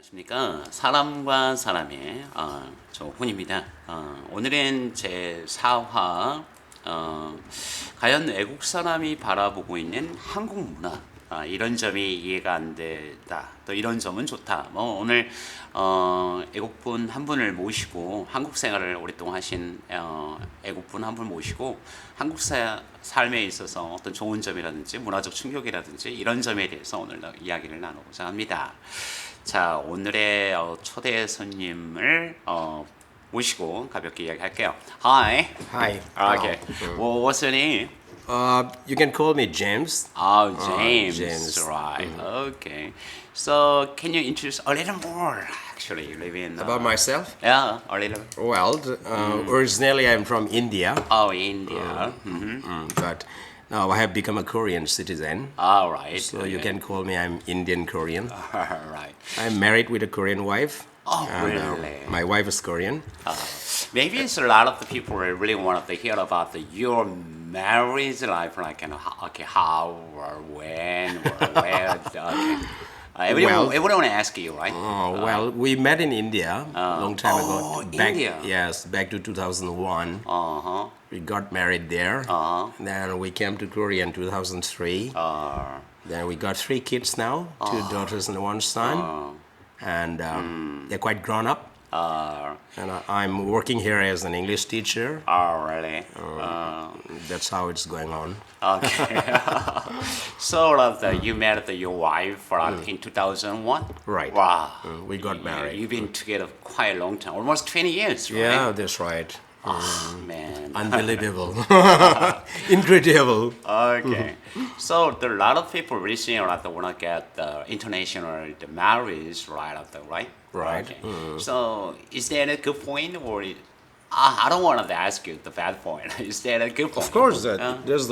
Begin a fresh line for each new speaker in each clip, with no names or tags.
안녕하십니까. 사람과 사람의 저 훈입니다. 오늘은 제 4화 과연 외국 사람이 바라보고 있는 한국 문화 이런 점이 이해가 안 된다. 또 이런 점은 좋다. 오늘 애국분 한 분을 모시고 한국 생활을 오랫동안 하신 애국분 한 분 모시고 한국 삶에 있어서 어떤 좋은 점이라든지 문화적 충격이라든지 이런 점에 대해서 오늘 이야기를 나누고자 합니다. 자, 오늘의 초대 손님을 모시고 가볍게 이야기할게요. Hi.
Hi.
Okay. Well, what's your name?
You can call me James.
Oh, James.
James.
Right. Okay. So, can you introduce a little more? Actually, you live in
About myself?
Yeah, a little.
Well, originally I'm from India,
Oh, India.
but now I have become a Korean citizen.
All right.
So you can call me I'm Indian Korean.
All right.
I'm married with a Korean wife.
Oh,
and,
really?
My wife is Korean.
Maybe it's a lot of the people really want to hear about your marriage life, like okay, how or when or where. Okay. Everyone ask you, right?
Well, we met in India a long time ago.
India.
Yes, back to 2001. We got married there. Then we came to Korea in 2003. Then we got 3 kids now, 2 daughters and 1 son. And they're quite grown up. And I'm working here as an English teacher.
Oh, really?
That's how it's going on.
Okay. So you met your wife in 2001?
Right.
Wow.
We got married.
You've been together quite a long time, almost 20 years, right?
Yeah, that's right.
Oh, man.
Unbelievable. Incredible.
Okay. So there are a lot of people listening want to get the international marriage right?
Right.
Okay. So is that a good point or I don't want to ask you the bad point. Is that a good point?
Of course, there's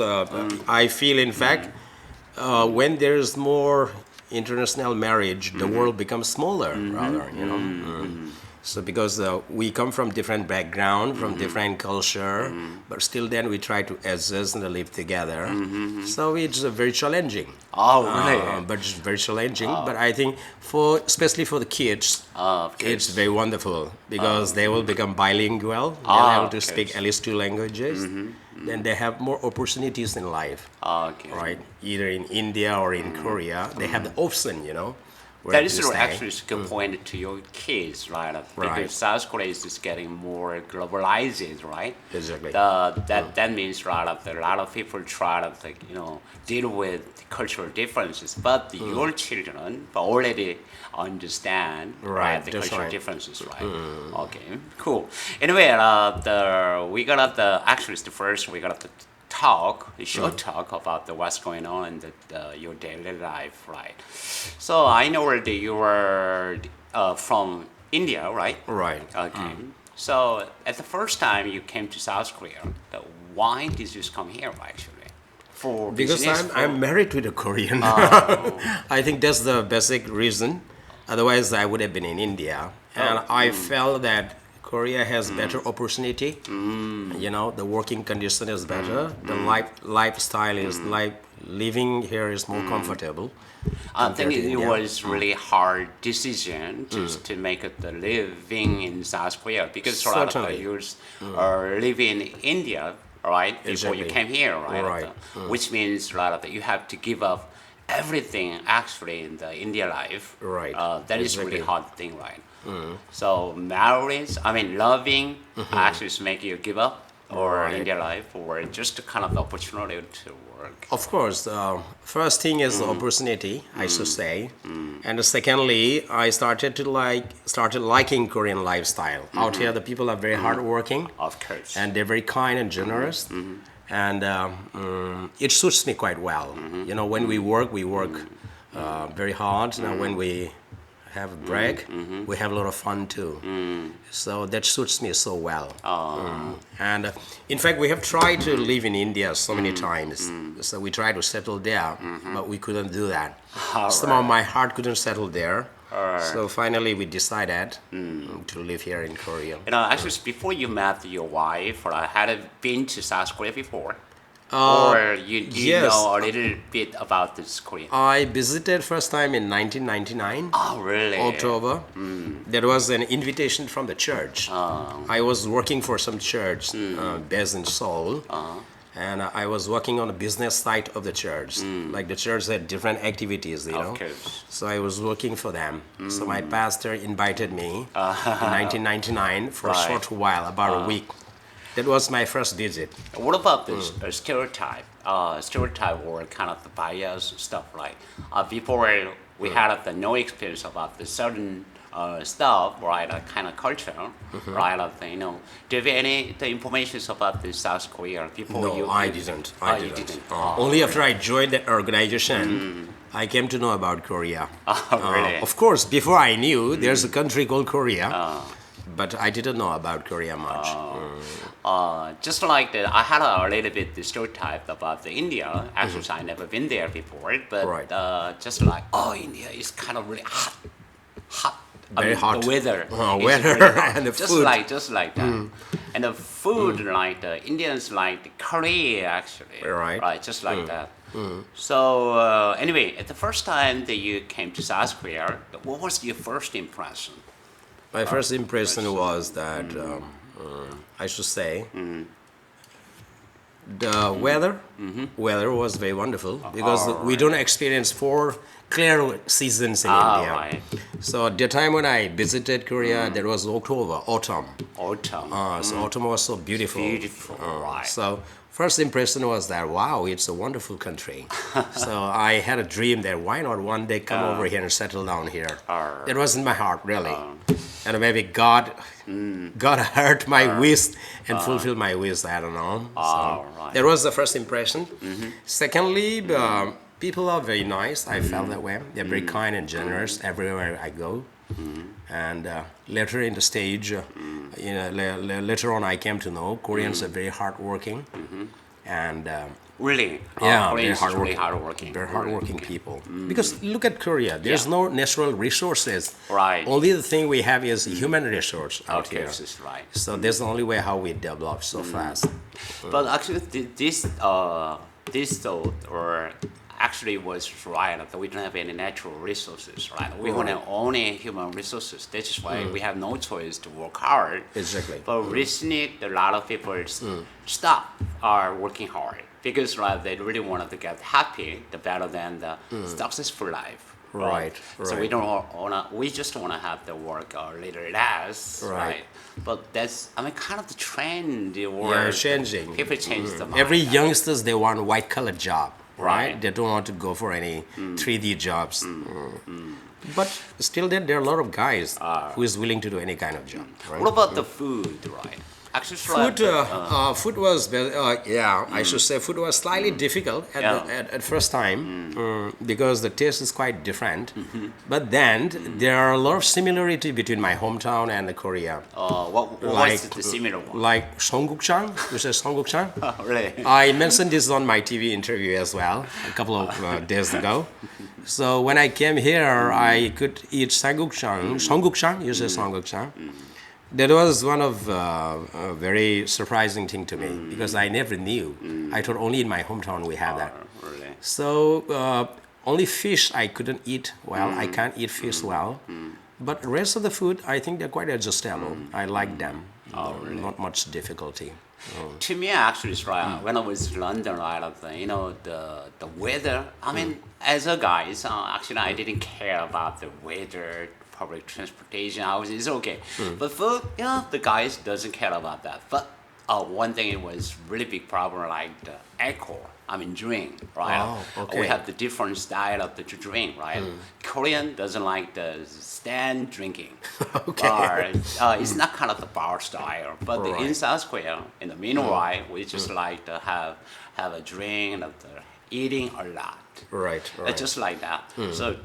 I feel, in fact, when there's more international marriage, the world becomes smaller, rather, you know. So because we come from different background, from different culture, but still then we try to adjust and live together. So it's very challenging.
Oh, really?
But it's very challenging. But I think especially for the kids, it's very wonderful because they will become bilingual. They'll able to speak at least 2 languages. Then they have more opportunities in life.
Okay.
Right? Either in India or in Korea, they have the option, you know.
That is actually a good point to your kids, right? Because
Right.
South Korea is just getting more globalized, right?
Exactly.
That means a lot of people try to deal with cultural differences, but your children already understand the
that's
cultural
right.
differences, right? Okay, cool. Anyway, we got first we got to short talk about what's going on in your daily life, right? So I know that you were from India, right?
Right.
Okay. So at the first time you came to South Korea, why did you come here actually? For
Because
business?
I'm married with a Korean. I think that's the basic reason. Otherwise, I would have been in India. And I felt that Korea has better opportunity. You know, the working condition is better. The lifestyle is living here is more comfortable.
I think
compared to
it
India.
was really hard decision to make the living in South Korea because a lot of
Certainly.
you are living in India, right? Before you
Exactly.
came here, right?
Right.
Which means a lot of you have to give up everything actually in the India life.
Right.
That is really
Exactly.
hard thing, right? So marriage, loving actually make you give up or
Right.
India life or just kind of the opportunity to work.
Of course, first thing is the opportunity, I should say, and secondly, I started liking Korean lifestyle. Out here, the people are very hardworking,
Of course.
and they're very kind and generous, and it suits me quite well. You know, when we work very hard. Now, when we have a break, we have a lot of fun too. So that suits me so well. And in fact, we have tried to live in India so many times. So we tried to settle there, but we couldn't do that. Somehow my heart couldn't settle there. So finally, we decided to live here in Korea.
Actually, before you met your wife, had been to South Korea before? or you
yes.
know a little bit about this Korea?
I visited first time in 1999.
Oh, really?
October. There was an invitation from the church. I was working for some church based in Seoul, and I was working on a business side of the church. Like the church had different activities, you know.
Of course.
So I was working for them. So my pastor invited me in 1999 for a
Right.
short while, about a week. That was my first visit.
What about this stereotype? Stereotype or kind of the bias stuff, right? Before we had no experience about the certain stuff, right? Kind of culture, right? You know, do you have any the information about the South Korea before
No,
you?
I didn't.
You didn't.
Only after I joined the organization, I came to know about Korea.
Really?
Of course, before I knew there's a country called Korea, but I didn't know about Korea much.
Just like that, I had a little bit the stereotype about the India. Actually, I never been there before, but
Right.
Just like India is kind of really hot.
Very hot.
The weather. is
Weather
really hot.
and the
just
food.
just like that. And the food, like the Indians like the curry actually.
Right.
Just like that. So anyway, at the first time that you came to South Korea, what was your first impression?
My first impression was that I should say the weather was very wonderful because we don't experience 4 clear seasons in India.
Right.
So at the time when I visited Korea, there was October, autumn.
Autumn.
So autumn was so beautiful.
Beautiful, right.
So first impression was that wow, it's a wonderful country. So I had a dream that why not one day come over here and settle down here. It was in my heart really, and maybe God heard my wish and fulfilled my wish. I don't know. So
Right.
that was the first impression. Secondly, people are very nice. I felt that way. They're very kind and generous everywhere I go. And later in the stage, later on, I came to know Koreans are very hardworking, and
Really?
yeah,
Koreans
very
is really hardworking.
Very hardworking people. Because look at Korea. There's no natural resources.
Right.
Only the thing we have is human resource out
Okay,
here.
this is right.
So that's the only way how we develop so fast.
But actually, this thought or actually was right that we don't have any natural resources, right? We don't have only human resources. That's why we have no choice to work hard.
Exactly.
But recently, a lot of people stop are working hard because they really wanted to get happy, the better than the successful life.
Right,
So we
right.
don't wanna. We just wanna have the work a little less,
Right.
But that's kind of the trend. The
Yeah,
world
changing.
People change the mind.
Every youngsters they want white collar job, right?
Right.
They don't want to go for any 3D jobs. But still, there are a lot of guys who is willing to do any kind of job. Right?
What about the food, right? Actually,
Food was I should say food was slightly difficult at first time because the taste is quite different. But then there are a lot of similarity between my hometown and the Korea.
what was the similar one?
Like songgukjang, you say songgukjang.
Really?
I mentioned this on my TV interview as well a couple of days ago. So when I came here, I could eat songgukjang. Songgukjang, you say songgukjang. That was one of a very surprising thing to me because I never knew. I thought only in my hometown we have that.
Really?
So only fish I couldn't eat well. I can't eat fish well. But the rest of the food, I think they're quite adjustable. I like them. Not much difficulty.
To me, actually, it's right. When I was in London, the weather. I mean, as a guy, actually, I didn't care about the weather, public transportation. It's okay. But for the guys doesn't care about that. But one thing it was really big problem like the alcohol. Drink, right?
Oh, okay.
We have the different style of the drink, right? Korean doesn't like the stand drinking.
Okay.
Bar, it's not kind of the bar style, but
Right.
in South Korea, in the meanwhile, we just like to have a drink and eating a lot.
Right.
Just like that. So,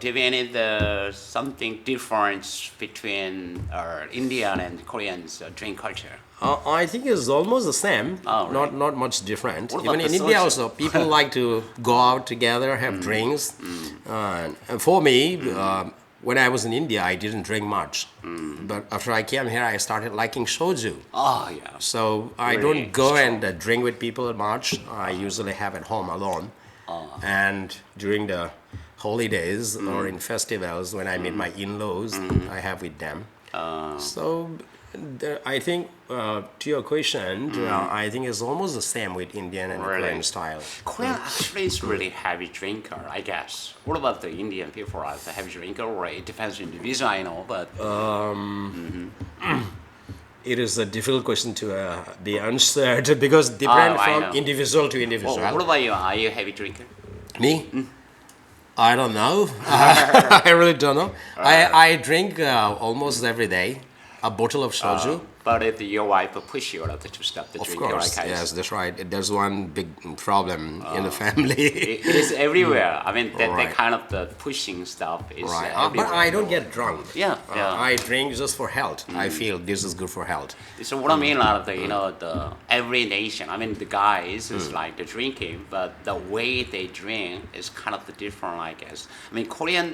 do you have any something different between Indian and Korean's drink culture?
I think it's almost the same.
Oh, right.
Not much different.
What about
Even in
the
India
social?
also, people like to go out together, have drinks. And for me, when I was in India, I didn't drink much. But after I came here, I started liking soju.
Oh, yeah.
So I
Really
don't go
strong.
and drink with people much. I usually have at home alone. And during the holidays or in festivals, when I meet my in-laws, I have with them. So I think, to your question, I think it's almost the same with Indian and
Really?
Korean style.
Korean actually is really heavy drinker, I guess. What about the Indian people? Are the heavy drinker, or it depends on the visa, I know, but
It is a difficult question to be answered because different
I
from
know.
individual to individual.
what about you? Are you a heavy drinker?
Me? I don't know. I really don't know. I drink almost every day a bottle of soju.
But if your wife push you to stop the
Of
drinking,
course,
right?
yes, that's right. There's one big problem in the family.
It is everywhere. I mean, that
Right.
kind of the pushing stuff is
Right,
everywhere.
but I don't get drunk.
Yeah, yeah.
I drink just for health. I feel this is good for health.
So what I mean, a lot of the the every nation. I mean, the guys is like the drinking, but the way they drink is kind of the different, I guess. I mean, Korean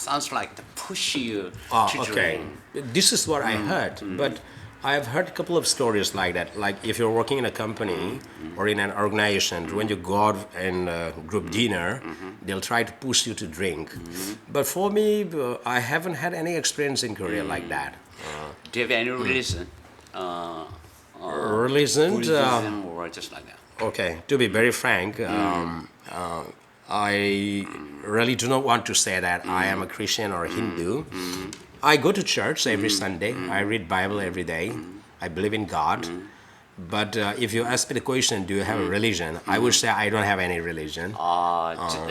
sounds like to push you to
Okay,
drink.
this is what I heard, but I've heard a couple of stories like that. Like if you're working in a company or in an organization, when you go out in a group dinner, they'll try to push you to drink. But for me, I haven't had any experience in Korea like that.
Do you have any religion?
Religion,
Buddhism or just like that?
okay, to be very frank, I really do not want to say that I am a Christian or a Hindu. I go to church every Sunday. I read Bible every day. I believe in God. But if you ask me the question, do you have a religion? I would say I don't have any religion.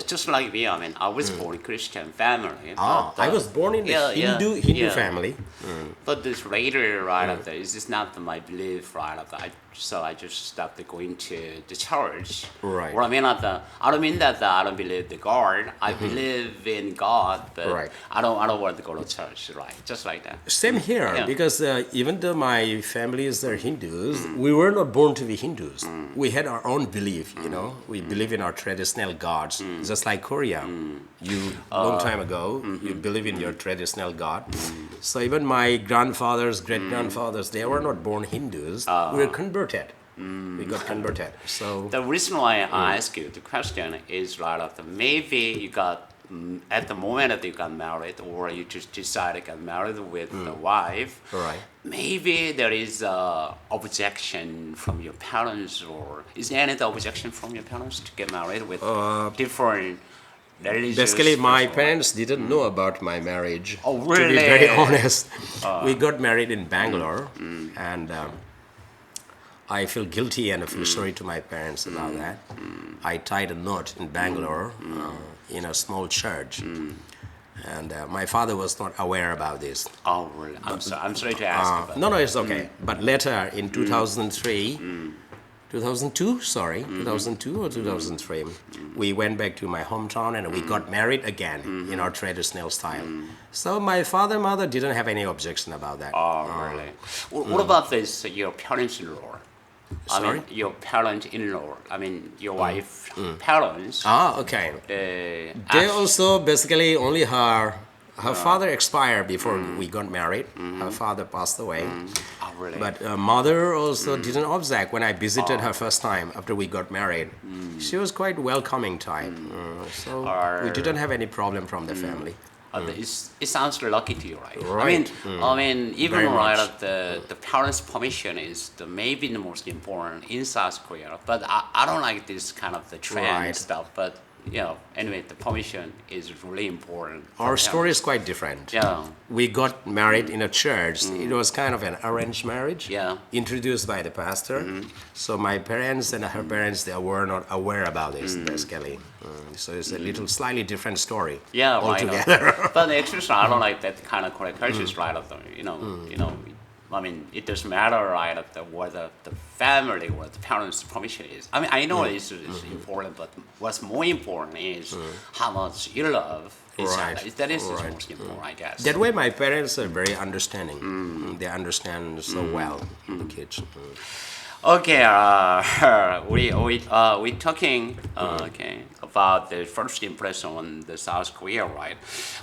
Just like me, I mean, I was born in Christian family.
I was born in a Hindu
yeah.
family.
But this later, right after, it's just not my belief, right after. So I just stopped going to the church.
Right.
Well, I mean, I don't mean that I don't believe the God. I believe in God, but
Right.
I don't want to go to church, right? Just like that.
Same here,
Yeah.
because even though my family is Hindus, we were not born to be Hindus. We had our own belief, you know. We believe in our traditional gods, just like Korea. You, long time ago, you believe in your traditional god. So even my grandfathers, great-grandfathers, they were not born Hindus. We were converted. We got converted. So
The reason why I ask you the question is right after maybe you got at the moment that you got married or you just decided to get married with the wife.
Right.
Maybe there is a objection from your parents, or is there any objection from your parents to get married with different religious?
basically, my
people?
parents didn't know about my marriage.
Oh,
To be
really?
very honest, we got married in Bangalore, and I feel guilty and I feel sorry to my parents about that. I tied a knot in Bangalore in a small church, and my father was not aware about this.
Oh, really? I'm sorry to ask. But
No, it's okay. But later in 2003, 2002, sorry, 2002 or 2003, we went back to my hometown and we got married again in our traditional style. So my father and mother didn't have any objection about that.
Oh, really? What about this? Your parents-in-law? I mean,
Sorry?
your parent-in-law. I mean, your wife's parents.
Okay.
They
They also basically only her father expired before we got married. Her father passed away.
Oh, really?
But mother also didn't object when I visited her first time after we got married. She was quite welcoming type. So we didn't have any problem from the family.
It sounds lucky to you, right?
Right.
I mean, even
Very
right
much.
at the parents' permission is maybe the most important in South Korea. But I don't like this kind of the trend
Right.
stuff. But anyway, the permission is really important.
Our
for
story
them.
is quite different.
Yeah.
We got married in a church. It was kind of an arranged marriage,
Yeah.
introduced by the pastor. So my parents and her parents, they were not aware about this, basically. So it's a little slightly different story.
Yeah, right.
altogether.
But actually, I don't like that kind of correct cultures, right? Of the, I mean, it doesn't matter, right? Of what the family or the parents' permission is. I mean, I know it's important, but what's more important is how much you love each
Right.
other. That is
Right.
most important, I guess.
That way, my parents are very understanding. They understand so well the kids.
Okay, we talking about the first impression on the South Korea, right?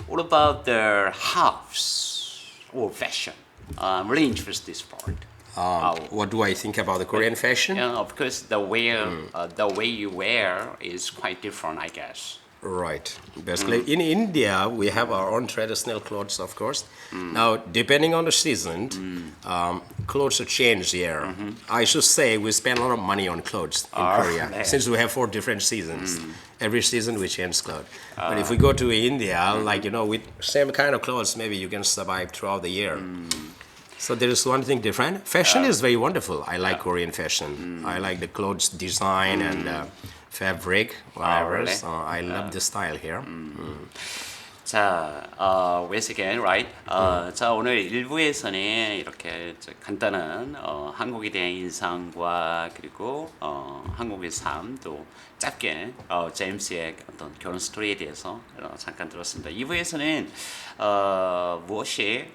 What about their house or fashion? I'm really interested in this part.
What do I think about the Korean fashion?
Yeah, of course, the way you wear is quite different, I guess.
Right. Basically, in India, we have our own traditional clothes, of course. Now, depending on the season, clothes are changed here. I should say we spend a lot of money on clothes in Korea,
right.
since we have 4 different seasons. Every season we change clothes. But if we go to India, like, with same kind of clothes, maybe you can survive throughout the year. So there is one thing different. Fashion is very wonderful. I like Korean fashion. I like the clothes design and fabric, whatever.
really?
So I love the style here.
자, once again, right? 자, 오늘 1부에서는 이렇게 간단한 한국에 대한 인상과 그리고 한국의 삶 또 짧게 제임스의 어떤 결혼 스토리에 대해서 잠깐 들었습니다. 2부에서는 무엇이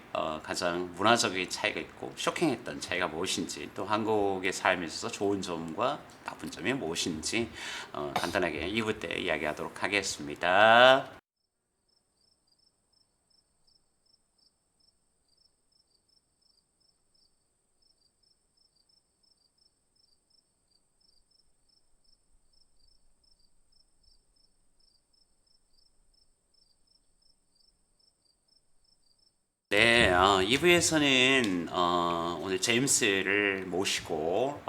가장 문화적인 차이가 있고 쇼킹했던 차이가 무엇인지 또 한국의 삶에 있어서 좋은 점과 나쁜 점이 무엇인지 간단하게 2부 때 이야기하도록 하겠습니다. 네, 2부에서는 오늘 제임스를 모시고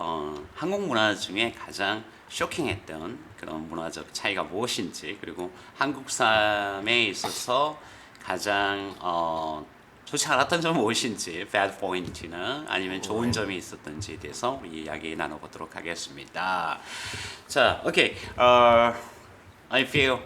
한국 문화 중에 가장 쇼킹했던 그런 문화적 차이가 무엇인지 그리고 한국 삶에 있어서 가장 좋지 않았던 점은 무엇인지 bad point나 아니면 좋은 점이 있었던지에 대해서 이야기 나눠보도록 하겠습니다. 자, okay. I feel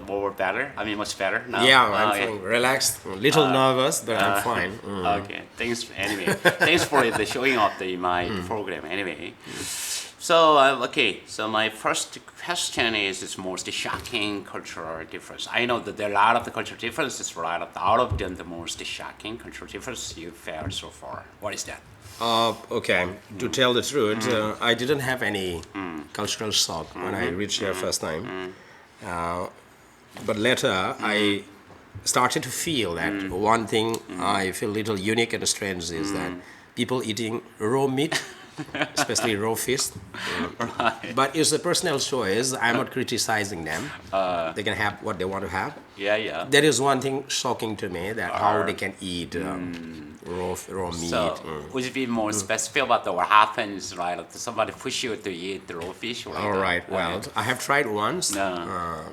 more better. I mean, much better now.
Yeah, I'm feeling relaxed, a little nervous, but I'm fine.
Okay, thanks. Anyway, thanks for the showing up my program. Anyway, so okay. So my first question is the most shocking cultural difference. I know that there are a lot of the cultural differences, right? Out of them, the most shocking cultural difference you felt so far. What is that?
Okay, to tell the truth, I didn't have any cultural shock when I reached here first time. But later, I started to feel that one thing I feel a little unique and strange is that people eating raw meat, especially raw fish.
Right.
But it's a personal choice. I'm not criticizing them. They can have what they want to have.
Yeah.
That is one thing shocking to me, that how they can eat raw meat.
So, would you be more specific about what happens, right? If somebody push you to eat the raw fish, or
All right. Well, I have tried once
No.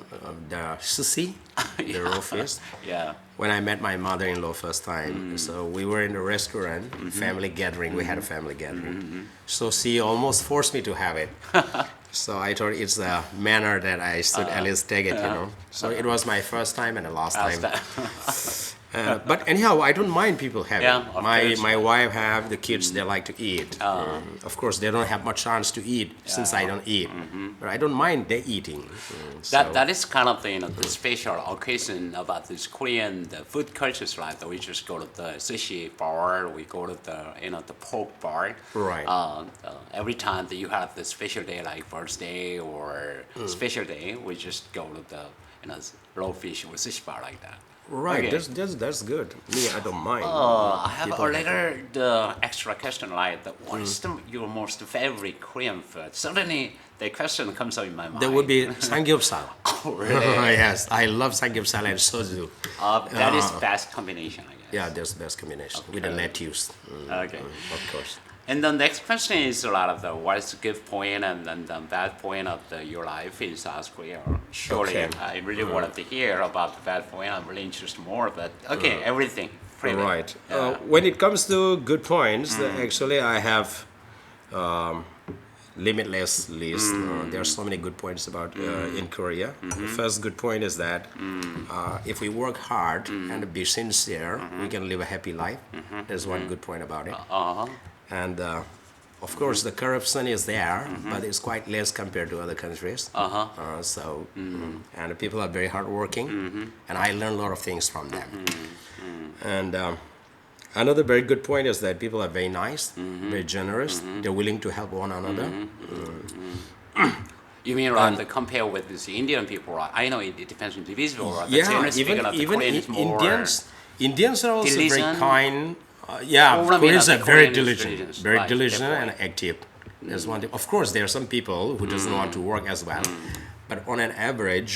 the sushi, the raw fish.
Yeah.
When I met my mother-in-law first time, so we were in a restaurant, family gathering. We had a family gathering. So she almost forced me to have it. So I thought it's a manner that I should at least take it, So it was my first time and the last time. But anyhow, I don't mind people having.
Yeah, of course.
My wife have the kids. They like to eat. Of course, they don't have much chance to eat since I don't eat. But I don't mind they eating.
That is kind of the special occasion about this Korean food cultures, right? We just go to the sushi bar, we go to the pork bar.
Right.
Every time that you have the special day like birthday or special day, we just go to the raw fish or sushi bar like that.
Right,
Okay.
that's good. Me, I don't mind.
I have
People
a little the extra question like what is your most favorite Korean food? Suddenly the question comes up in my mind.
There would be samgyeopsal.
Oh, really?
Yes, I love samgyeopsal and soju.
That is best combination, I guess.
Yeah, that's the best combination with the lettuce.
Okay.
Of course.
And the next question is a lot of what is the good point and the bad point of your life in South Korea. Surely,
Okay.
I really wanted to hear about the bad point. I'm really interested more, but okay, everything. Freely.
Right.
Yeah.
When it comes to good points, actually I have limitless list. There are so many good points about in Korea. The first good point is that if we work hard and be sincere, we can live a happy life. There's one good point about it. And of course, the corruption is there, but it's quite less compared to other countries. And the people are very hardworking, and I learn a lot of things from them. And another very good point is that people are very nice, very generous. They're willing to help one another.
You mean right? To compare with this Indian people, right? I know it depends on individual, right? But
Yeah,
generally speaking,
even
the Korean is more
Indians are also very
diligent.
kind.
Or
Koreans are
the
very
Korean is
diligent, very
right,
diligent
that
and
point.
active. There's one thing. Of course, there are some people who doesn't want to work as well, but on an average,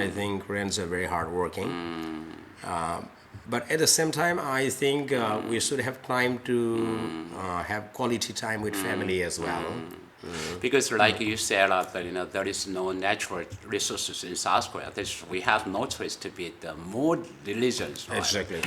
I think Koreans are very hardworking. But at the same time, I think we should have time to have quality time with family as well.
Because, like you said, that there is no natural resources in South Korea. We have no choice to be the more diligent. Right?
Exactly.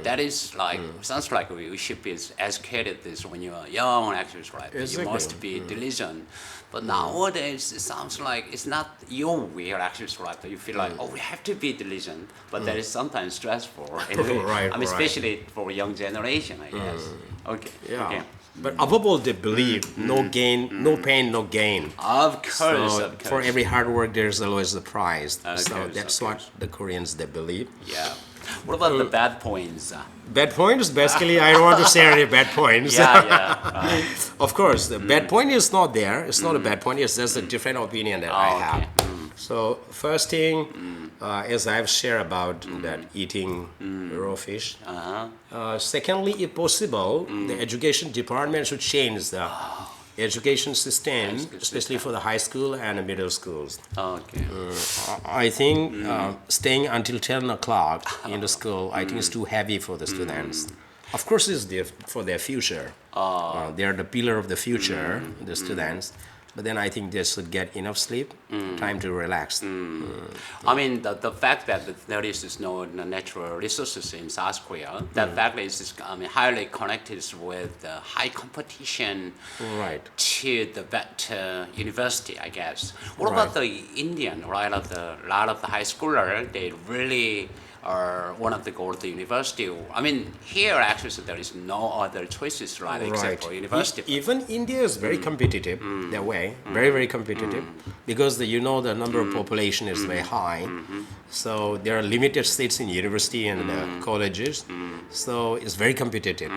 That is like sounds like we should be educated this when you are young, actually, right?
Exactly.
You must be diligent. But nowadays, it sounds like it's not your way, actually, right? You feel like, oh, we have to be diligent, but that is sometimes stressful.
Right,
especially for young generation, I guess. Okay.
Yeah.
Okay.
But above all, they believe no gain, no pain, no gain.
Of course,
So
of course.
for every hard work, there's always a prize. So
course,
that's
of
what
course.
the Koreans they believe.
Yeah. What about the bad points?
Bad points, basically, I don't want to say any bad points.
Yeah.
Of course, the bad point is not there. It's not a bad point. It's just a different opinion that I have.
Okay.
So first thing, as I've shared about that eating raw fish. Secondly, if possible, the education department should change the education system, especially for the high school and the middle schools.
Okay.
I think staying until 10 o'clock in the school, I think is too heavy for the students. Of course, it's for their future. They are the pillar of the future, the students. But then I think they should get enough sleep, time to relax.
I mean, the fact that there is no natural resources in South Korea, that fact is highly connected with the high competition
Right.
to the better university, I guess. What about the Indian, right? A lot of the high schooler, they really want to go to the university. I mean, here actually there is no other choices, right, except for university.
Even India is very competitive that way, very, very competitive, because the number of population is very high. So there are limited seats in university and colleges. So it's very competitive.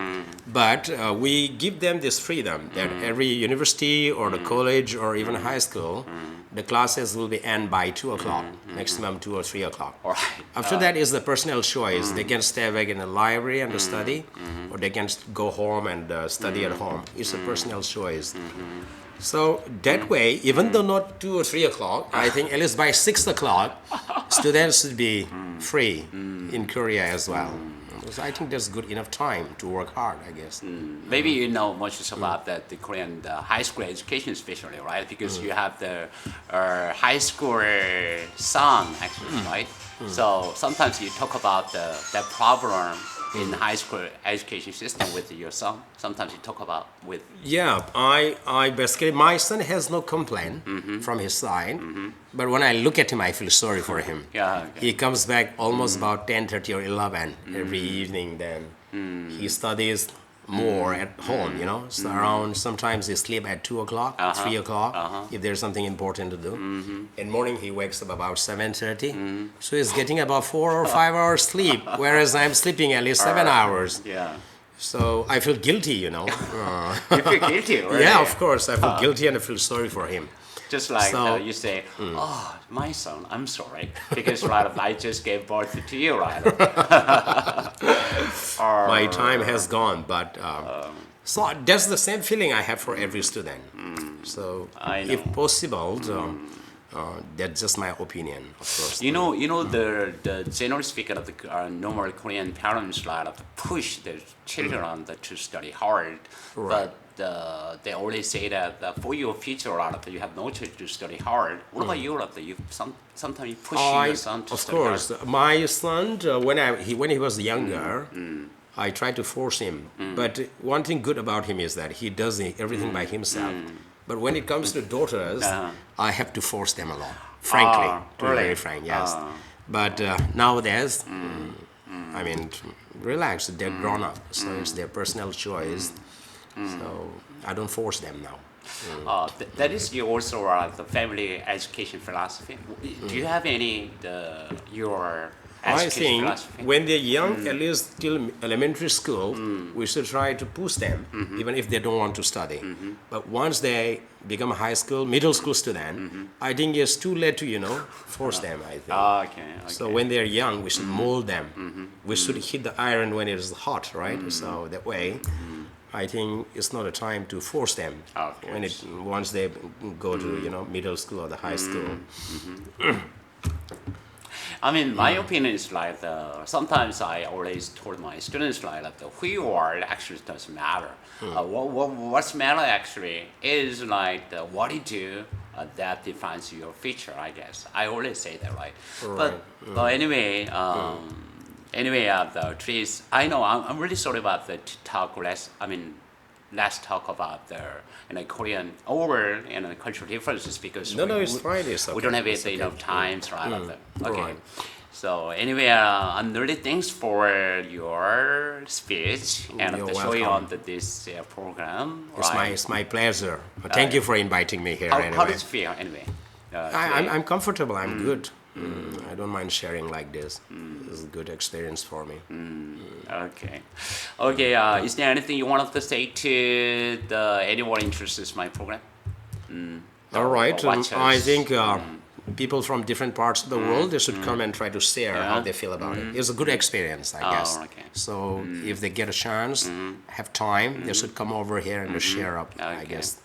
But we give them this freedom that every university or the college or even high school, the classes will be end by 2 o'clock, maximum 2 or 3 o'clock.
All right.
After that is the personal choice. They can stay back in the library and study, or they can go home and study at home. It's a personal choice. So that way, even though not 2 or 3 o'clock, I think at least by 6 o'clock, students should be free in Korea as well. So I think that's good enough time to work hard, I guess.
Maybe you know much about the Korean high school education, especially, right? Because you have the high school son, actually, right? So sometimes you talk about the problem in high school education system with your son. Sometimes you talk about with.
Yeah, I basically, my son has no complaint from his side, but when I look at him, I feel sorry for him.
Yeah. Okay.
He comes back almost about 10:30 or 11 every evening. Then he studies more at home, So around, sometimes he sleep at 2 o'clock, 3 o'clock, if there's something important to do. In morning, he wakes up about 7:30. So he's getting about 4 or 5 hours sleep, whereas I'm sleeping at least 7 hours.
Yeah.
So I feel guilty,
You feel guilty, right?
Yeah, of course. I feel guilty and I feel sorry for him.
Just like
So-
you say, oh, my son, I'm sorry, because right, I just gave birth to you, right?
My time has gone, but so that's the same feeling I have for every student. So
I know.
if possible, that's just my opinion, of course.
You know the generally speaking of the normal Korean parents like to push their children to study hard, but they always say that for your future, you have no choice to study hard. What about you? You sometimes you push your son to
Of
study
course,
hard.
my son, when he was younger, I tried to force him. But one thing good about him is that he does everything by himself. But when it comes to daughters, I have to force them a lot. Frankly, to be
really?
very frank, yes. But nowadays, I mean, relax. They're grown up, so it's their personal choice. So I don't force them now.
That is also the family education philosophy. Do you have any your
I
education
think
philosophy?
when they're young, at least till elementary school, we should try to push them, even if they don't want to study. But once they become a high school, middle school student, I think it's too late to, force them, I think.
Okay.
So when they're young, we should mold them. We should hit the iron when it is hot, right? So that way, I think it's not a time to force them when once they go to middle school or the high school.
I mean, my opinion is like sometimes I always told my students like that who you are actually doesn't matter. What's matter actually is like what you do that defines your future. I guess I always say that, right? But anyway. Anyway, the trees. I know. I'm really sorry about the talk less. I mean, let's talk about the Korean over cultural differences because
No, it's fine. It's okay.
we don't have
It's
enough time, right? Okay.
Right.
So anyway, I'm really thanks for your speech and
You're
showing
welcome.
on this program.
It's my pleasure. Thank you for inviting me here.
How
Anyway,
does it feel anyway?
I'm comfortable. I'm good. I don't mind sharing like this. It's a good experience for me.
Okay. Okay. Is there anything you wanted to say to anyone interested in my program?
All right.
Watchers.
I think people from different parts of the world they should come and try to share how they feel about it. It's a good experience, I guess.
Okay.
So if they get a chance, have time, they should come over here and share up. I
Okay.
guess.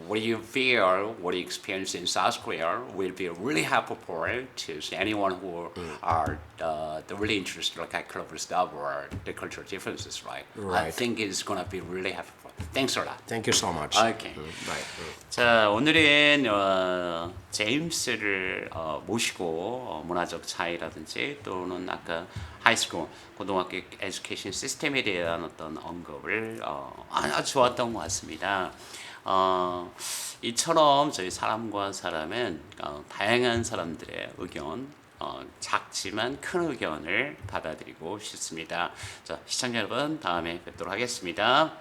What you feel, what you experience in South Korea will be really helpful to anyone who are really interested like cultural stuff or the cultural differences, right? I
Right.
think it's gonna be really helpful. Thanks a lot.
Thank you so much.
Okay.
Bye.
자, 오늘은 제임스를 모시고 문화적 차이라든지 또는 아까 하이스쿨, 고등학교 에듀케이션 시스템에 대한 어떤 언급을 아주 좋았던 것 같습니다. 이처럼 저희 사람과 사람은 다양한 사람들의 의견, 작지만 큰 의견을 받아들이고 싶습니다. 자, 시청자 여러분, 다음에 뵙도록 하겠습니다.